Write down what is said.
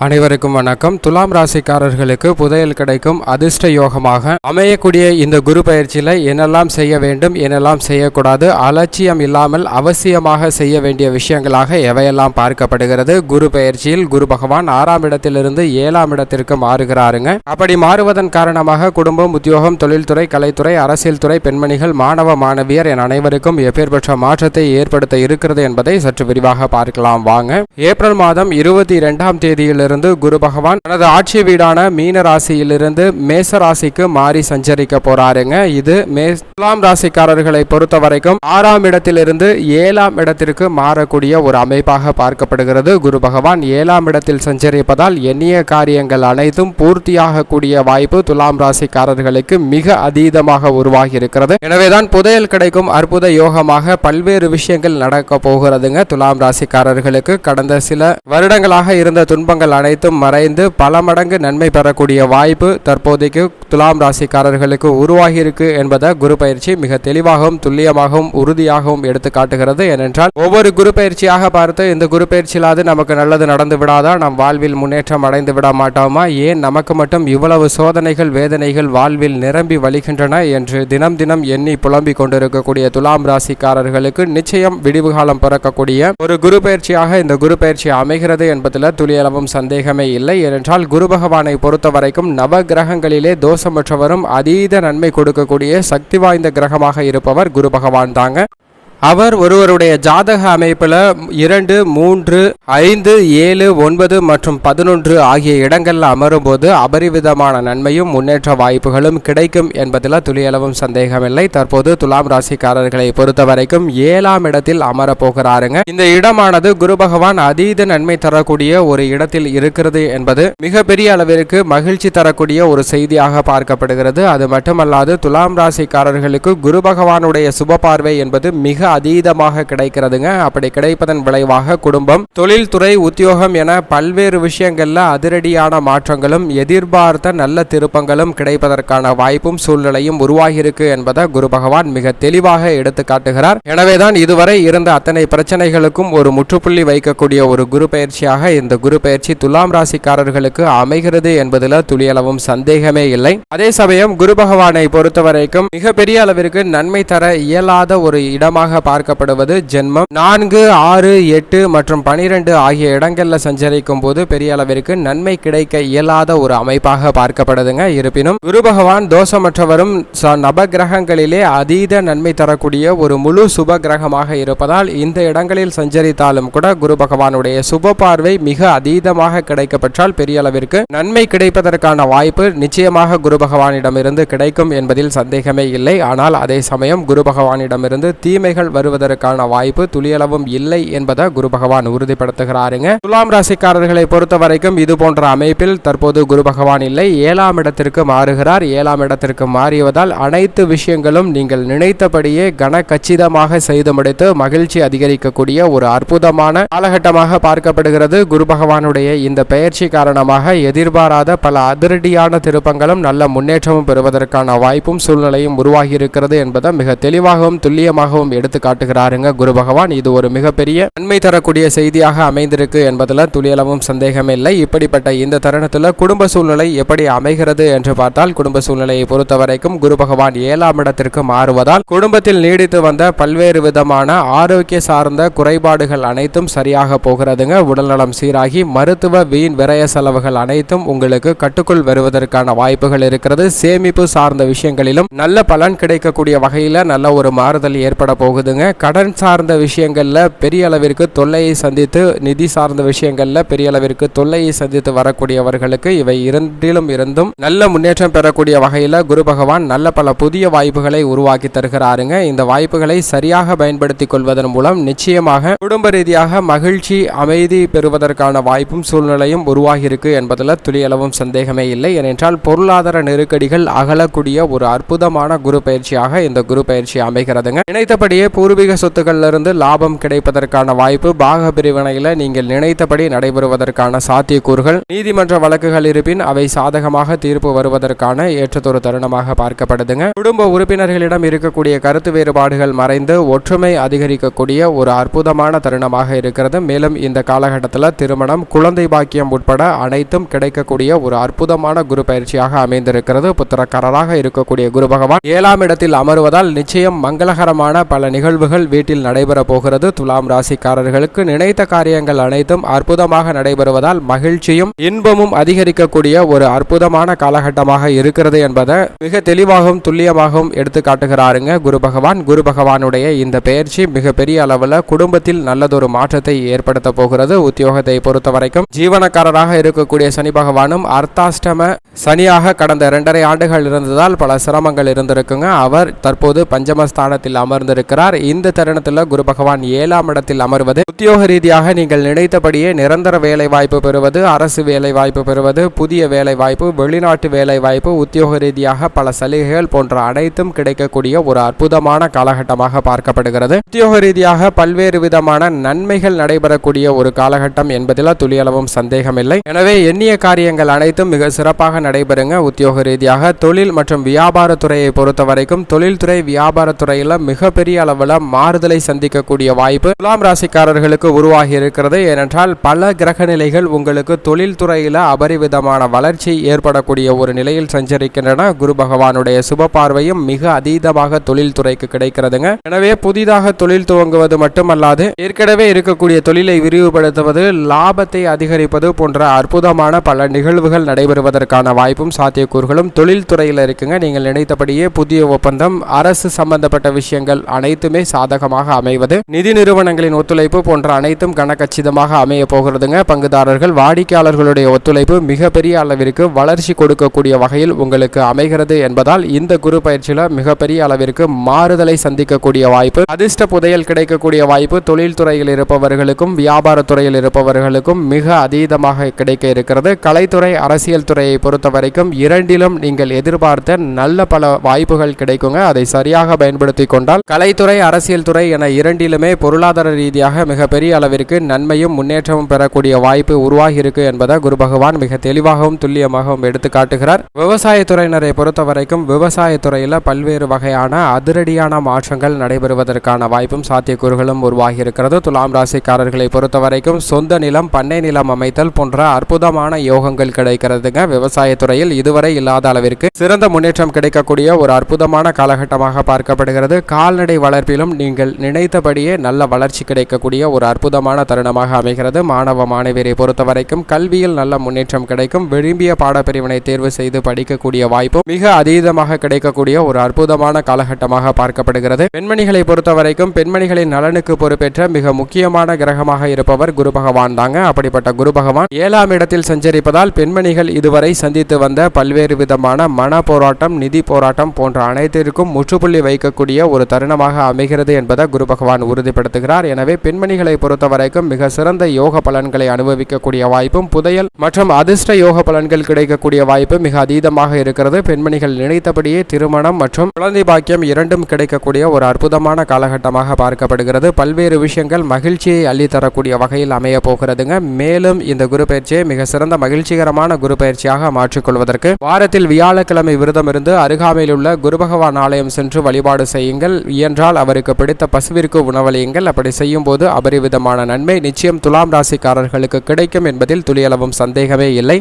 அனைவருக்கும் வணக்கம். துலாம் ராசிக்காரர்களுக்கு புதையல் கிடைக்கும் அதிர்ஷ்ட யோகமாக அமையக்கூடிய இந்த குரு பயிற்சியில் என்னெல்லாம் செய்ய வேண்டும், என்னெல்லாம் செய்யக்கூடாது, அலட்சியம் இல்லாமல் அவசியமாக செய்ய வேண்டிய விஷயங்களாக எவையெல்லாம் பார்க்கப்படுகிறது. குரு பயிற்சியில் குரு பகவான் 6ஆம் இடத்திலிருந்து 7ஆம் இடத்திற்கு மாறுகிறாருங்க. அப்படி மாறுவதன் காரணமாக குடும்பம், உத்தியோகம், தொழில்துறை, கலைத்துறை, அரசியல் துறை, பெண்மணிகள், மாணவ மாணவியர் என அனைவருக்கும் எப்பேற்பட்ட மாற்றத்தை ஏற்படுத்த இருக்கிறது என்பதை சற்று விரிவாக பார்க்கலாம் வாங்க. ஏப்ரல் மாதம் 22ஆம் தேதியிலிருந்து குரு பகவான் தனது ஆட்சி வீடான மீன ராசியிலிருந்து மேச ராசிக்கு மாறி சஞ்சரிக்க போறாருங்க. இது துலாம் ராசிக்காரர்களை பொறுத்த வரைக்கும் 6ஆம் இடத்திலிருந்து 7ஆம் இடத்திற்கு மாறக்கூடிய ஒரு அமைப்பாக பார்க்கப்படுகிறது. குரு பகவான் 7ஆம் இடத்தில் சஞ்சரிப்பதால் எண்ணிய காரியங்கள் அனைத்தும் பூர்த்தியாக கூடிய வாய்ப்பு துலாம் ராசிக்காரர்களுக்கு மிக அதீதமாக உருவாகி இருக்கிறது. எனவேதான் புதையல் கிடைக்கும் அற்புத யோகமாக பல்வேறு விஷயங்கள் நடக்க போகிறதுங்க. துலாம் ராசிக்காரர்களுக்கு கடந்த சில வருடங்களாக இருந்த துன்பங்கள் அனைத்தும் மறைந்து பல மடங்கு நன்மை பெறக்கூடிய வாய்ப்பு தற்போதைக்கு துலாம் ராசிக்காரர்களுக்கு உருவாகி இருக்கு என்பதை குரு பயிற்சி மிக தெளிவாகவும் துல்லியமாகவும் உறுதியாகவும் எடுத்து காட்டுகிறது. ஏனென்றால் ஒவ்வொரு குரு பயிற்சியாக பார்த்து இந்த குரு பயிற்சியிலாவது நமக்கு நல்லது நடந்து விடாதா, நம் வாழ்வில் முன்னேற்றம் அடைந்து விட மாட்டோமா, ஏன் நமக்கு மட்டும் இவ்வளவு சோதனைகள் வேதனைகள் வாழ்வில் நிரம்பி வழிகின்றன என்று தினம் தினம் எண்ணி புலம்பிக் கொண்டிருக்கக்கூடிய துலாம் ராசிக்காரர்களுக்கு நிச்சயம் விடிவு காலம் பிறக்கக்கூடிய ஒரு குரு பயிற்சியாக இந்த குரு பயிற்சி அமைகிறது என்பதில் துளியளவும் சந்தேகமே இல்லை. ஏனென்றால் குரு பகவானை பொறுத்த வரைக்கும் நவ கிரகங்களிலே தோஷமற்றவரும் அதீத நன்மை கொடுக்கக்கூடிய சக்தி வாய்ந்த கிரகமாக இருப்பவர் குரு பகவான் தாங்க. அவர் ஒருவருடைய ஜாதக அமைப்பில் 2, 3, 5, 7, 9 மற்றும் 11 ஆகிய இடங்களில் அமரும் போது அபரிவிதமான நன்மையும் முன்னேற்ற வாய்ப்புகளும் கிடைக்கும் என்பதில் துளியளவும் சந்தேகமில்லை. தற்போது துலாம் ராசிக்காரர்களை பொறுத்த வரைக்கும் 7ஆம் இடத்தில் அமரப்போகிறாருங்க. இந்த இடமானது குரு பகவான் அதீத நன்மை தரக்கூடிய ஒரு இடத்தில் இருக்கிறது என்பது மிகப்பெரிய அளவிற்கு மகிழ்ச்சி தரக்கூடிய ஒரு செய்தியாக பார்க்கப்படுகிறது. அது மட்டுமல்லாது துலாம் ராசிக்காரர்களுக்கு குரு பகவானுடைய சுப பார்வை என்பது மிக அதீதமாக கிடைக்கிறதுங்க. அப்படி கிடைப்பதன் விளைவாக குடும்பம், தொழில்துறை, உத்தியோகம் என பல்வேறு விஷயங்கள்ல அதிரடியான மாற்றங்களும் எதிர்பார்த்த நல்ல திருப்பங்களும் கிடைப்பதற்கான வாய்ப்பும் சூழ்நிலையும் உருவாகியிருக்கு என்பதை குரு பகவான் மிக தெளிவாக எடுத்து காட்டுகிறார். எனவேதான் இதுவரை இருந்த அத்தனை பிரச்சனைகளுக்கும் ஒரு முற்றுப்புள்ளி வைக்கக்கூடிய ஒரு குரு பயிற்சியாக இந்த குரு பயிற்சி துலாம் ராசிக்காரர்களுக்கு அமைகிறது என்பதில் துளியளவும் சந்தேகமே இல்லை. அதே சமயம் குரு பகவானை பொறுத்த வரைக்கும் மிகப்பெரிய அளவிற்கு நன்மை தர இயலாத ஒரு இடமாக பார்க்கப்படுவது ஜென்மம். 4, 6, 8 மற்றும் 12 ஆகிய இடங்கள்ல சஞ்சரிக்கும் போது பெரிய அளவிற்கு நன்மை கிடைக்க இயலாத ஒரு அமைப்பாக பார்க்கப்படுதுங்க. இருப்பினும் குரு பகவான் தோஷமற்றவரும் நவ கிரகங்களிலே அதீத நன்மை தரக்கூடிய ஒரு முழு சுப கிரகமாக இருப்பதால் இந்த இடங்களில் சஞ்சரித்தாலும் கூட குரு பகவானுடைய சுப பார்வை மிக அதீதமாக கிடைக்கப்பெற்றால் பெரிய அளவிற்கு நன்மை கிடைப்பதற்கான வாய்ப்பு நிச்சயமாக குரு பகவானிடமிருந்து கிடைக்கும் என்பதில் சந்தேகமே இல்லை. ஆனால் அதே சமயம் குரு பகவானிடமிருந்து தீமைகள் வருவதற்கான வாய்ப்பு துளியளவும் இல்லை என்பதை குரு பகவான் உறுதிப்படுத்துகிறாருங்க. துலாம் ராசிக்காரர்களை பொறுத்த வரைக்கும் இது போன்ற அமைப்பில் தற்போது குரு பகவான் இல்லை, 7ஆம் இடத்திற்கு மாறுகிறார். 7ஆம் இடத்திற்கு மாறியதால் அனைத்து விஷயங்களும் நீங்கள் நினைத்தபடியே கன கச்சிதமாக செய்து முடித்து மகிழ்ச்சி அதிகரிக்கக்கூடிய ஒரு அற்புதமான காலகட்டமாக பார்க்கப்படுகிறது. குரு பகவானுடைய இந்த பெயர்ச்சி காரணமாக எதிர்பாராத பல அதிரடியான திருப்பங்களும் நல்ல முன்னேற்றமும் பெறுவதற்கான வாய்ப்பும் சூழ்நிலையும் உருவாகி இருக்கிறது என்பதை மிக தெளிவாகவும் துல்லியமாகவும் எடுத்து காட்டுகிறாருங்க குரு பகவான். இது ஒரு மிகப்பெரிய நன்மை தரக்கூடிய செய்தியாக அமைந்திருக்கு என்பதில் துளியளவும் சந்தேகமே இல்லை. இப்படிப்பட்ட இந்த தருணத்தில் குடும்ப சூழ்நிலை எப்படி அமைகிறது என்று பார்த்தால் குடும்ப சூழ்நிலையை பொறுத்த வரைக்கும் குரு பகவான் 7ஆம் இடத்திற்கு மாறுவதால் குடும்பத்தில் நீடித்து வந்த பல்வேறு விதமான ஆரோக்கிய சார்ந்த குறைபாடுகள் அனைத்தும் சரியாக போகிறதுங்க. உடல்நலம் சீராகி மருத்துவ வீண் விரய செலவுகள் அனைத்தும் உங்களுக்கு கட்டுக்குள் வருவதற்கான வாய்ப்புகள் இருக்கிறது. சேமிப்பு சார்ந்த விஷயங்களிலும் நல்ல பலன் கிடைக்கக்கூடிய வகையில் நல்ல ஒரு மாறுதல் ஏற்பட போகுதுங்க. கடன் சார்ந்த விஷயங்கள்ல பெரிய அளவிற்கு தொல்லையை சந்தித்து, நிதி சார்ந்த விஷயங்கள்ல பெரிய அளவிற்கு தொல்லையை சந்தித்து வரக்கூடியவர்களுக்கு இவை இருந்தும் நல்ல முன்னேற்றம் பெறக்கூடிய வகையில் குரு பகவான் நல்ல பல புதிய வாய்ப்புகளை உருவாக்கி தருகிறாருங்க. இந்த வாய்ப்புகளை சரியாக பயன்படுத்திக் கொள்வதன் மூலம் நிச்சயமாக குடும்ப ரீதியாக மகிழ்ச்சி, அமைதி பெறுவதற்கான வாய்ப்பும் சூழ்நிலையும் உருவாகி இருக்கு என்பதில் துளியளவும் சந்தேகமே இல்லை. ஏனென்றால் பொருளாதார நெருக்கடிகள் அகலக்கூடிய ஒரு அற்புதமான குரு பயிற்சியாக இந்த குரு பயிற்சி அமைகிறதுங்க. நினைத்தபடியே பூர்வீக சொத்துக்களிலிருந்து லாபம் கிடைப்பதற்கான வாய்ப்பு, பாக பிரிவினையில் நீங்கள் நினைத்தபடி நடைபெறுவதற்கான சாத்தியக்கூறுகள், நீதிமன்ற வழக்குகள் இருப்பின் அவை சாதகமாக தீர்ப்பு வருவதற்கான ஏற்றதொரு தருணமாக பார்க்கப்படுதுங்க. குடும்ப உறுப்பினர்களிடம் இருக்கக்கூடிய கருத்து வேறுபாடுகள் மறைந்து ஒற்றுமை அதிகரிக்கக்கூடிய ஒரு அற்புதமான தருணமாக இருக்கிறது. மேலும் இந்த காலகட்டத்தில் திருமணம், குழந்தை பாக்கியம் உட்பட அனைத்தும் கிடைக்கக்கூடிய ஒரு அற்புதமான குரு பயிற்சியாக அமைந்திருக்கிறது. புத்திரக்காரராக இருக்கக்கூடிய குரு பகவான் 7ஆம் இடத்தில் அமருவதால் நிச்சயம் மங்களகரமான பல நிகழ்வுகள் வீட்டில் நடைபெற போகிறது. துலாம் ராசிக்காரர்களுக்கு நினைத்த காரியங்கள் அனைத்தும் அற்புதமாக நடைபெறுவதால் மகிழ்ச்சியும் இன்பமும் அதிகரிக்கக்கூடிய ஒரு அற்புதமான காலகட்டமாக இருக்கிறது என்பதை மிக தெளிவாகவும் துல்லியமாகவும் எடுத்து காட்டுகிறாருங்க குரு பகவான். குரு பகவானுடைய இந்த பெயர்ச்சி மிகப்பெரிய அளவில் குடும்பத்தில் நல்லதொரு மாற்றத்தை ஏற்படுத்த போகிறது. உத்தியோகத்தை பொறுத்த வரைக்கும் ஜீவனக்காரராக இருக்கக்கூடிய சனி பகவானும் அர்த்தாஷ்டம சனியாக கடந்த 2.5 ஆண்டுகள் இருந்ததால் பல சிரமங்கள் இருந்திருக்குங்க. அவர் தற்போது பஞ்சமஸ்தானத்தில் அமர்ந்திருக்கிறார். இந்த தருணத்தில் குரு பகவான் 7ஆம் இடத்தில் அமர்வது உத்தியோக ரீதியாக நீங்கள் நினைத்தபடியே நிரந்தர வேலை வாய்ப்பு பெறுவது, அரசு வேலை வாய்ப்பு பெறுவது, புதிய வேலை வாய்ப்பு, வெளிநாட்டு வேலை வாய்ப்பு, உத்தியோக ரீதியாக பல சலுகைகள் போன்ற அனைத்தும் கிடைக்கக்கூடிய ஒரு அற்புதமான காலகட்டமாக பார்க்கப்படுகிறது. உத்தியோக ரீதியாக பல்வேறு விதமான நன்மைகள் நடைபெறக்கூடிய ஒரு காலகட்டம் என்பதில் துளியளவும் சந்தேகமில்லை. எனவே எண்ணிய காரியங்கள் அனைத்தும் மிக சிறப்பாக நடைபெறுங்க. உத்தியோக ரீதியாக தொழில் மற்றும் வியாபாரத்துறையை பொறுத்த வரைக்கும் தொழில்துறை, வியாபாரத்துறையில் மிகப்பெரிய அளவில் மாறுதலை சந்திக்கக்கூடிய வாய்ப்பு துலாம் ராசிக்காரர்களுக்கு உருவாகி இருக்கிறது. ஏனென்றால் பல கிரக நிலைகள் உங்களுக்கு தொழில்துறையில் அபரிவிதமான வளர்ச்சி ஏற்படக்கூடிய ஒரு நிலையில் சஞ்சரிக்கின்றன. குரு பகவானுடைய சுப பார்வையும் மிக அதீதமாக தொழில்துறைக்கு கிடைக்கிறதுங்க. எனவே புதிதாக தொழில் துவங்குவது மட்டுமல்லாது ஏற்கனவே இருக்கக்கூடிய தொழிலை விரிவுபடுத்துவது, லாபத்தை அதிகரிப்பது போன்ற அற்புதமான பல நிகழ்வுகள் நடைபெறுவதற்கான வாய்ப்பும் சாத்தியக்கூறுகளும் தொழில்துறையில் இருக்குங்க. நீங்கள் நினைத்தபடியே புதிய ஒப்பந்தம், அரசு சம்பந்தப்பட்ட விஷயங்கள் அனைத்துமே சாதகமாக அமைவது, நிதி நிறுவனங்களின் ஒத்துழைப்பு போன்ற அனைத்தும் கனகச்சிதமாக அமைய போகிறதுங்க. பங்குதாரர்கள், வாடிக்கையாளர்களுடைய ஒத்துழைப்பு மிகப்பெரிய அளவிற்கு வளர்ச்சி கொடுக்கக்கூடிய வகையில் உங்களுக்கு அமைகிறது என்பதால் இந்த குரு பயிற்சியில் மிகப்பெரிய அளவிற்கு மாறுதலை சந்திக்கக்கூடிய வாய்ப்பு, அதிர்ஷ்ட புதையல் கிடைக்கக்கூடிய வாய்ப்பு தொழில்துறையில் இருப்பவர்களுக்கும் வியாபாரத்துறையில் இருப்பவர்களுக்கும் மிக அதீதமாக கிடைக்க இருக்கிறது. கலைத்துறை, அரசியல் துறையை பொறுத்த வரைக்கும் இரண்டிலும் நீங்கள் எதிர்பார்த்த நல்ல பல வாய்ப்புகள் கிடைக்குங்க. அதை சரியாக பயன்படுத்தி கொண்டால் கலைத்துறை, அரசியல் துறை என இரண்டிலுமே பொருளாதார ரீதியாக மிகப்பெரிய அளவிற்கு நன்மையும் முன்னேற்றமும் பெறக்கூடிய வாய்ப்பு உருவாகி இருக்கு என்பதை குரு பகவான் மிக தெளிவாகவும் துல்லியமாகவும் எடுத்து காட்டுகிறார். விவசாயத்துறையினரை பொறுத்த வரைக்கும் விவசாயத்துறையில் பல்வேறு வகையான அதிரடியான மாற்றங்கள் நடைபெறுவதற்கான வாய்ப்பும் சாத்தியக்கூறுகளும் உருவாகி இருக்கிறது. துலாம் ராசிக்காரர்களை பொறுத்த வரைக்கும் சொந்த நிலம், பண்ணை நிலம் அமைத்தல் போன்ற அற்புதமான யோகங்கள் கிடைக்கிறதுங்க. விவசாயத்துறையில் இதுவரை இல்லாத அளவிற்கு சிறந்த முன்னேற்றம் கிடைக்கக்கூடிய ஒரு அற்புதமான காலகட்டமாக பார்க்கப்படுகிறது. கால்நடை வளர்ப்பிலும் நீங்கள் நினைத்தபடியே நல்ல வளர்ச்சி கிடைக்கக்கூடிய ஒரு அற்புதமான தருணமாக அமைகிறது. மாணவ மாணவியரை பொறுத்த வரைக்கும் கல்வியில் நல்ல முன்னேற்றம் கிடைக்கும். விரும்பிய பாடப்பிரிவினை தேர்வு செய்து படிக்கக்கூடிய வாய்ப்பு மிக அதீதமாக கிடைக்கக்கூடிய ஒரு அற்புதமான காலகட்டமாக பார்க்கப்படுகிறது. பெண்மணிகளை பொறுத்த வரைக்கும் பெண்மணிகளின் நலனுக்கு பொறுப்பேற்ற மிக முக்கியமான கிரகமாக இருப்பவர் குரு பகவான் தாங்க. அப்படிப்பட்ட குரு பகவான் 7ஆம் இடத்தில் சஞ்சரிப்பதால் பெண்மணிகள் இதுவரை சந்தித்து வந்த பல்வேறு விதமான மன போராட்டம், நிதி போராட்டம் போன்ற அனைத்திற்கும் முற்றுப்புள்ளி வைக்கக்கூடிய ஒரு தருணமாக அமைகிறது என்பதை குரு பகவான் உறுதிப்படுத்துகிறார். எனவே பெண்மணிகளை பொறுத்த வரைக்கும் மிக சிறந்த யோக பலன்களை அனுபவிக்கக்கூடிய வாய்ப்பும், புதையல் மற்றும் அதிர்ஷ்ட யோக பலன்கள் கிடைக்கக்கூடிய வாய்ப்பு மிக அதீதமாக இருக்கிறது. பெண்மணிகள் நினைத்தபடியே திருமணம் மற்றும் குழந்தை பாக்கியம் இரண்டும் கிடைக்கக்கூடிய ஒரு அற்புதமான காலகட்டமாக பார்க்கப்படுகிறது. பல்வேறு விஷயங்கள் மகிழ்ச்சியை அள்ளித்தரக்கூடிய வகையில் அமைய போகிறதுங்க. மேலும் இந்த குரு பயிற்சியை மிக சிறந்த மகிழ்ச்சிகரமான குரு பயிற்சியாக மாற்றிக்கொள்வதற்கு வாரத்தில் வியாழக்கிழமை விரதம் இருந்து அருகாமையில் உள்ள குரு பகவான் ஆலயம் சென்று வழிபாடு செய்யுங்கள். இயன்றால் அவருக்கு பிடித்த பசுவிற்கு உணவளியுங்கள். அப்படி செய்யும் போது அபரிவிதமான நன்மை நிச்சயம் துலாம் ராசிக்காரர்களுக்கு கிடைக்கும் என்பதில் துளியளவும் சந்தேகமே இல்லை.